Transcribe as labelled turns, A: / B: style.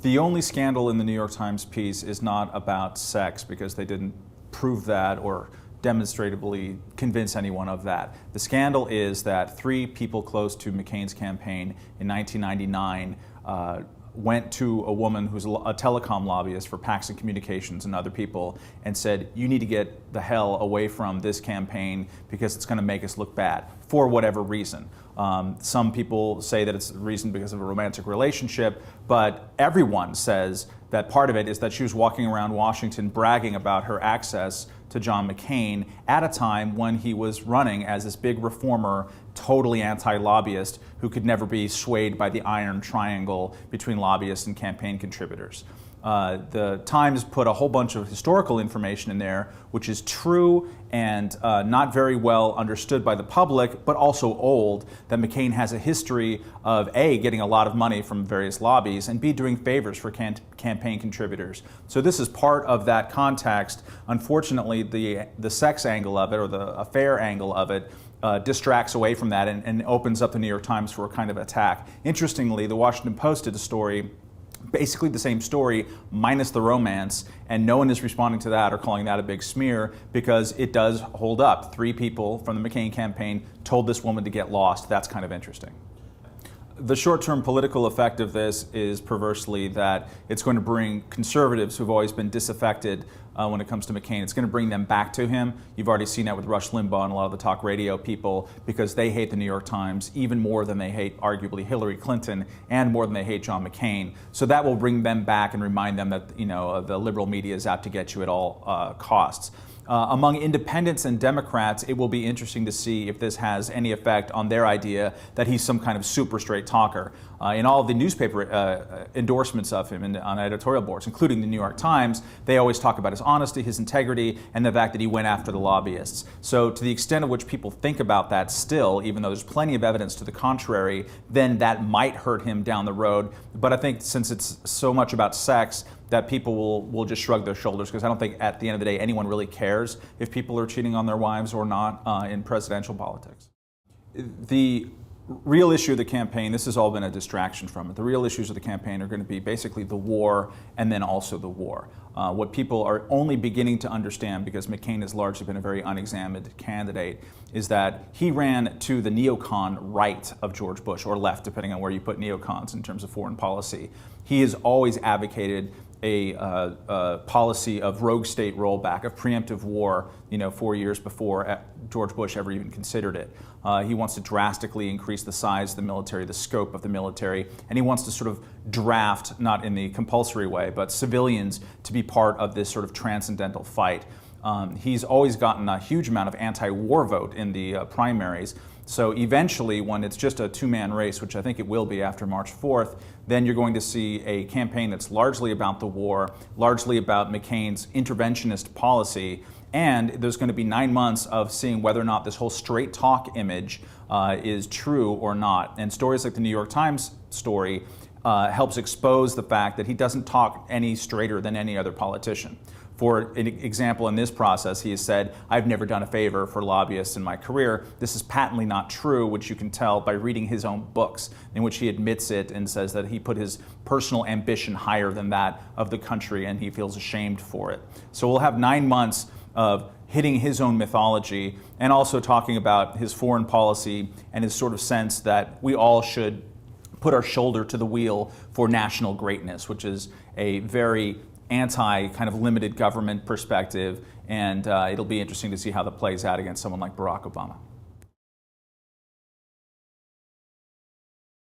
A: The only scandal in the New York Times piece is not about sex, because they didn't prove that or demonstratively convince anyone of that. The scandal is that 3 people close to McCain's campaign in 1999 went to a woman who's a telecom lobbyist for Paxson Communications and other people and said, you need to get the hell away from this campaign because it's going to make us look bad, for whatever reason. Some people say that it's the reason because of a romantic relationship, but everyone says that part of it is that she was walking around Washington bragging about her access to John McCain at a time when he was running as this big reformer, totally anti-lobbyist who could never be swayed by the iron triangle between lobbyists and campaign contributors. The Times put a whole bunch of historical information in there, which is true and not very well understood by the public, but also old, that McCain has a history of A, getting a lot of money from various lobbies, and B, doing favors for campaign contributors. So this is part of that context. Unfortunately, the sex angle of it, or the affair angle of it, distracts away from that and opens up the New York Times for a kind of attack. Interestingly, the Washington Post did a story, basically the same story minus the romance, and no one is responding to that or calling that a big smear, because it does hold up. 3 people from the McCain campaign told this woman to get lost. That's kind of interesting. The short-term political effect of this is perversely that it's going to bring conservatives who've always been disaffected when it comes to McCain. It's going to bring them back to him. You've already seen that with Rush Limbaugh and a lot of the talk radio people, because they hate the New York Times even more than they hate arguably Hillary Clinton and more than they hate John McCain. So that will bring them back and remind them that, the liberal media is out to get you at all costs. Among independents and Democrats, it will be interesting to see if this has any effect on their idea that he's some kind of super straight talker. In all of the newspaper endorsements of him on editorial boards, including the New York Times, they always talk about his honesty, his integrity, and the fact that he went after the lobbyists. So to the extent of which people think about that still, even though there's plenty of evidence to the contrary, then that might hurt him down the road. But I think since it's so much about sex, that people will just shrug their shoulders, because I don't think at the end of the day anyone really cares if people are cheating on their wives or not in presidential politics. The real issue of the campaign, this has all been a distraction from it. The real issues of the campaign are going to be basically the war and then also the war. What people are only beginning to understand, because McCain has largely been a very unexamined candidate, is that he ran to the neocon right of George Bush, or left, depending on where you put neocons in terms of foreign policy. He has always advocated a policy of rogue state rollback, of preemptive war, 4 years before George Bush ever even considered it. He wants to drastically increase the size of the military, the scope of the military, and he wants to sort of draft, not in the compulsory way, but civilians to be part of this sort of transcendental fight. He's always gotten a huge amount of anti-war vote in the primaries. So eventually, when it's just a 2-man race, which I think it will be after March 4th, then you're going to see a campaign that's largely about the war, largely about McCain's interventionist policy, and there's going to be 9 months of seeing whether or not this whole straight talk image is true or not. And stories like the New York Times story helps expose the fact that he doesn't talk any straighter than any other politician. For an example, in this process, he has said, I've never done a favor for lobbyists in my career. This is patently not true, which you can tell by reading his own books, in which he admits it and says that he put his personal ambition higher than that of the country, and he feels ashamed for it. So we'll have 9 months of hitting his own mythology and also talking about his foreign policy and his sort of sense that we all should put our shoulder to the wheel for national greatness, which is a very anti kind of limited government perspective, and it'll be interesting to see how that plays out against someone like Barack Obama.